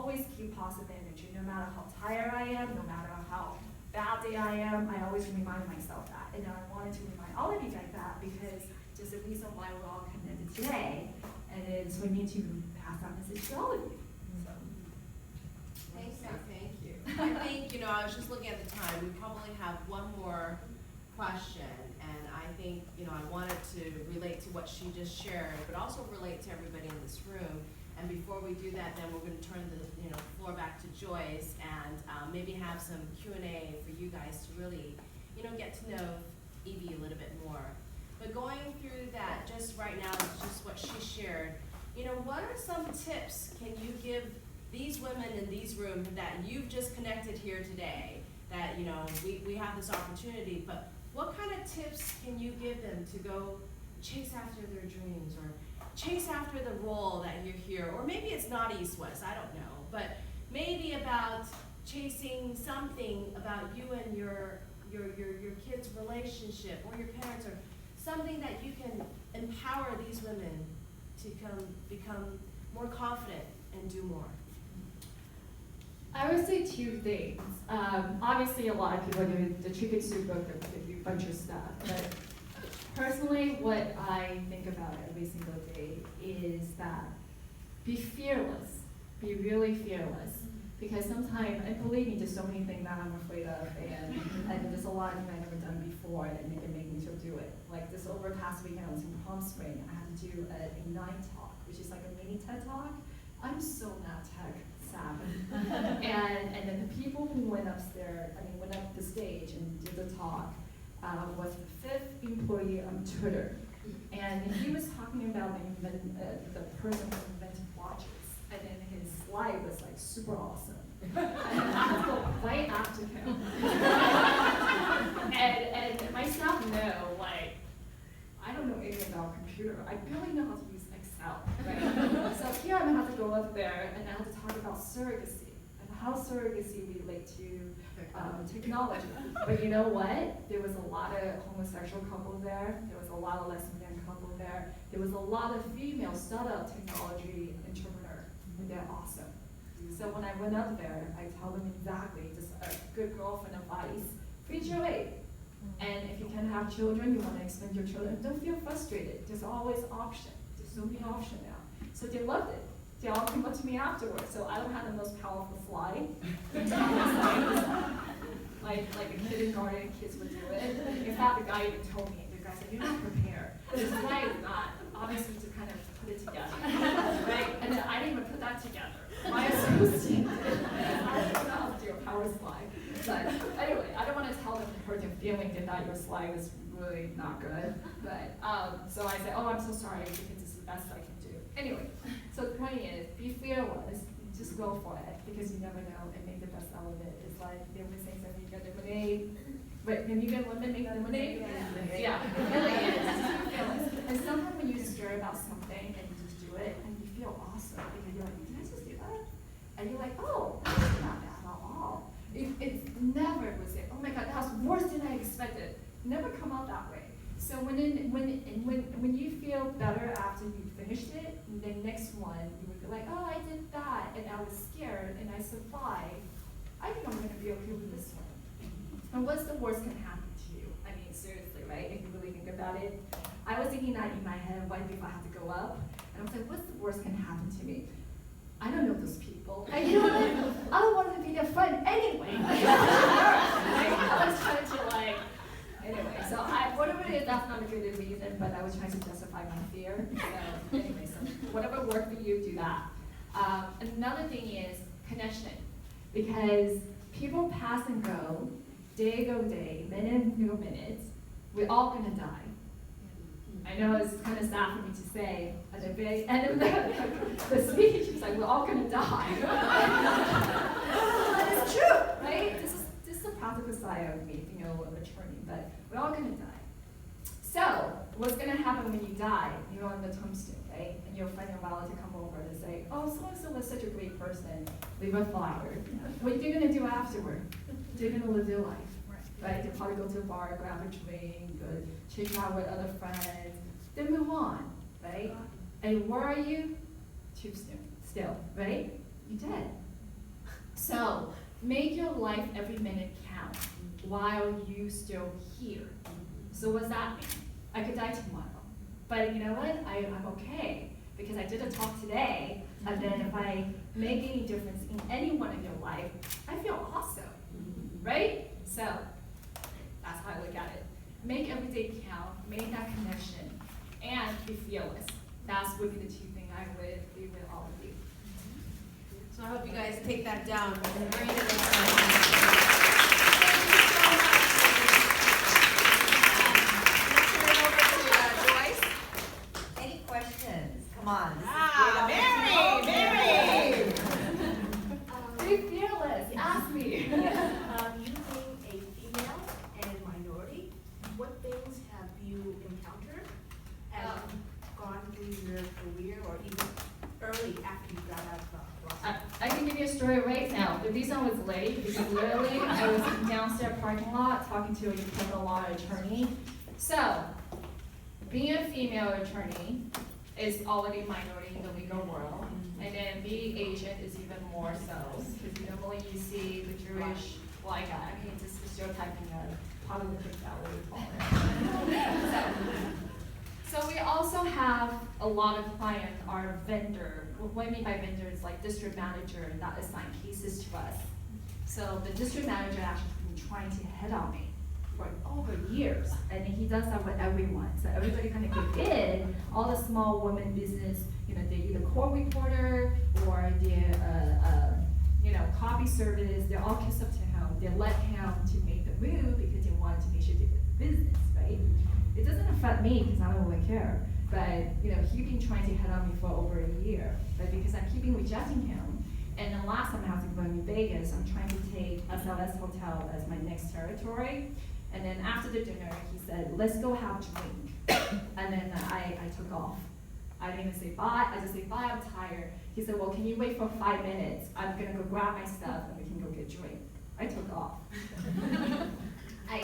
always keep positive energy, no matter how tired I am, no matter how bad day I am, I always remind myself that. And I wanted to remind all of you like that because just the reason why we're all connected today, and it's we need to pass that message to all of you. So. Thank you. I think, I was just looking at the time, we probably have one more question, and I think, I wanted to relate to what she just shared, but also relate to everybody in this room. And before we do that, then we're going to turn the floor back to Joyce and maybe have some Q&A for you guys to really, get to know Evie a little bit more. But going through that just right now, just what she shared, what are some tips can you give these women in these rooms that you've just connected here today, that, we have this opportunity, but what kind of tips can you give them to go chase after their dreams or chase after the role that you're here? Or maybe it's not East-West, I don't know, but maybe about chasing something about you and your kids' relationship or your parents, or something that you can empower these women to become more confident and do more. I would say two things. Obviously, a lot of people are doing the chicken soup book and give you a bunch of stuff. But personally, what I think about every single day is that be fearless. Be really fearless. Because sometimes, and believe me, there's so many things that I'm afraid of, and there's a lot of things I've never done before, and it can make me to do it. Like this over past weekend, I was in Palm Springs. I had to do a Ignite talk, which is like a mini TED talk. I'm so not tech savvy. and then the people who went up the stage and did the talk was the 5th employee on Twitter. And he was talking about the person who invented watches. And then his slide was like super awesome. And I had to go right after him. and my staff know, like, I don't know anything about computer. I barely know how to use Excel, right? So here I'm gonna have to go up there and I have to talk about surrogacy and how surrogacy relate to technology. But you know what? There was a lot of homosexual couples there. There was a lot of lesbian couples there. There was a lot of female startup technology entrepreneurs, and they're awesome. So when I went up there, I tell them exactly, just a good girlfriend advice, feed your weight. And if you can have children, you want to expand your children, don't feel frustrated. There's always option. There's so many options now. So they loved it. They all came up to me afterwards. So I don't have the most powerful slide. like a kindergarten kids would do it. In fact, the guy even told me, the guy said, you're not prepared. This slide is not, obviously to kind of put it together. Right? And then I didn't even put that together. My associate did. I don't know how to do a power slide. But anyway, I don't want to tell them to hurt their feeling that your slide is really not good. But so I said, oh, I'm so sorry because it's the best I can do. Anyway, so the point is, be fearless. Just go for it because you never know and make the best out of it. It's like they were saying something, you get lemonade. Wait, can you get lemonade? Yeah, it really is. And sometimes when you're scared about something and you just do it and you feel awesome because you're like, did I just do that? And you're like, oh, that's not bad at all. It never was it. Oh my God, that was worse than I expected. Never come out that way. So when you feel better after you finished it, the next one you would be like, oh, I did that, and I was scared, and I survived. I think I'm going to be okay with this one. And what's the worst can happen to you? I mean, seriously, right? If you really think about it, I was thinking that in my head right before I had to go up, and I was like, what's the worst can happen to me? I don't know those people. And you know what? I don't want to be their friend anyway. I was trying to like. Anyway, so whatever it is, that's not a good reason, but I was trying to justify my fear. So anyway, so whatever worked for you, do that. Another thing is connection, because people pass and go, day go day, minute go minutes. We're all gonna die. I know it's kind of sad for me to say at the very end of the speech. It's like we're all gonna die. But it's true, right? This is the practical side of me, of attorney, but we're all gonna die. So, what's gonna happen when you die? You're on the tombstone, right? And your friend or relative come over and say, oh, so-and-so was such a great person, leave a flower. What are you gonna do afterward? You're gonna live your life, right? You'll probably go to a bar, grab a drink, go chit out with other friends, then move on, right? And where are you? Tombstone, still, right? You're dead. So make your life every minute count while you still here. So what's that mean? I could die tomorrow, but you know what? I'm okay because I did a talk today, and then if I make any difference in any one of your life, I feel awesome, right? So that's how I look at it. Make every day count, make that connection, and be fearless. That's would be the two things I would leave with all of you. So I hope you guys take that down. Bring it Any questions? Come on. Mary! Be fearless, ask me. You being a female and minority, what things have you encountered as you've gone through your career or even early after you got out of the process? I can give you a story right now. The reason I was late because literally I was downstairs parking lot talking to a criminal law attorney. So, being a female attorney is already minority in the legal world, and then being Asian is even more so. Because normally you see the Jewish, well, I mean, just stereotyping part of the big what we call it. So we also have a lot of clients, our vendor, what I mean by vendor is like district manager that assign cases to us. So the district manager actually has been trying to hit on me for over years, and he does that with everyone. So everybody kind of get in, all the small women business, they're either court reporter or they're, copy service, they're all kissed up to him. They let him to make the move because they wanted to make sure they get the business, right? It doesn't affect me because I don't really care. But he's been trying to head on me for over a year. But because I keep rejecting him, and the last time I was going to Vegas, I'm trying to take SLS Hotel as my next territory. And then after the dinner, he said, let's go have a drink. And then I took off. I didn't even say bye. I just said, bye, I'm tired. He said, well, can you wait for 5 minutes? I'm gonna go grab my stuff and we can go get a drink. I took off. I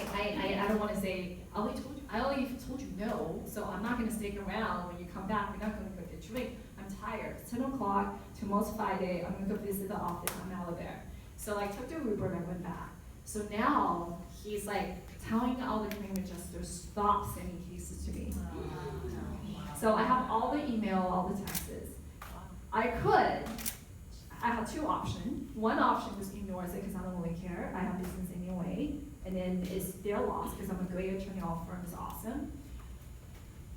don't wanna say, I already told you no, so I'm not gonna stick around. When you come back, we're not gonna go get a drink. I'm tired. It's 10 o'clock, tomorrow's Friday, I'm gonna go visit the office, I'm out of there. So I took the Uber and I went back. So now, he's like telling all the claim adjusters, stop sending cases to me. So I have all the email, all the texts. I have two options. One option was ignore it because I don't really care. I have business anyway. And then it's their loss because I'm a great attorney, all firm is awesome.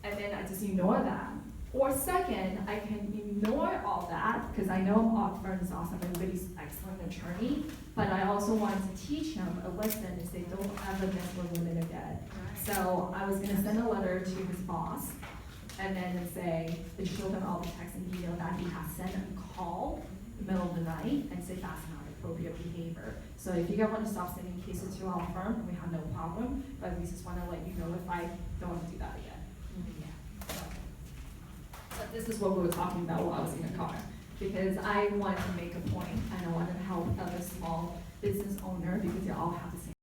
And then I just ignore that. Or second, I can ignore all that because I know all firm is awesome, everybody's excellent attorney, but I also wanted to teach him a lesson and say don't ever mess with women again. So I was gonna send a letter to his boss and then say, and show them all the text and email that he has sent and call in the middle of the night and say that's not appropriate behavior. So if you guys want to stop sending cases to our firm, we have no problem, but we just want to let you know if I don't want to do that again. But this is what we were talking about while I was in the car, because I wanted to make a point and I wanted to help other small business owner because they all have the same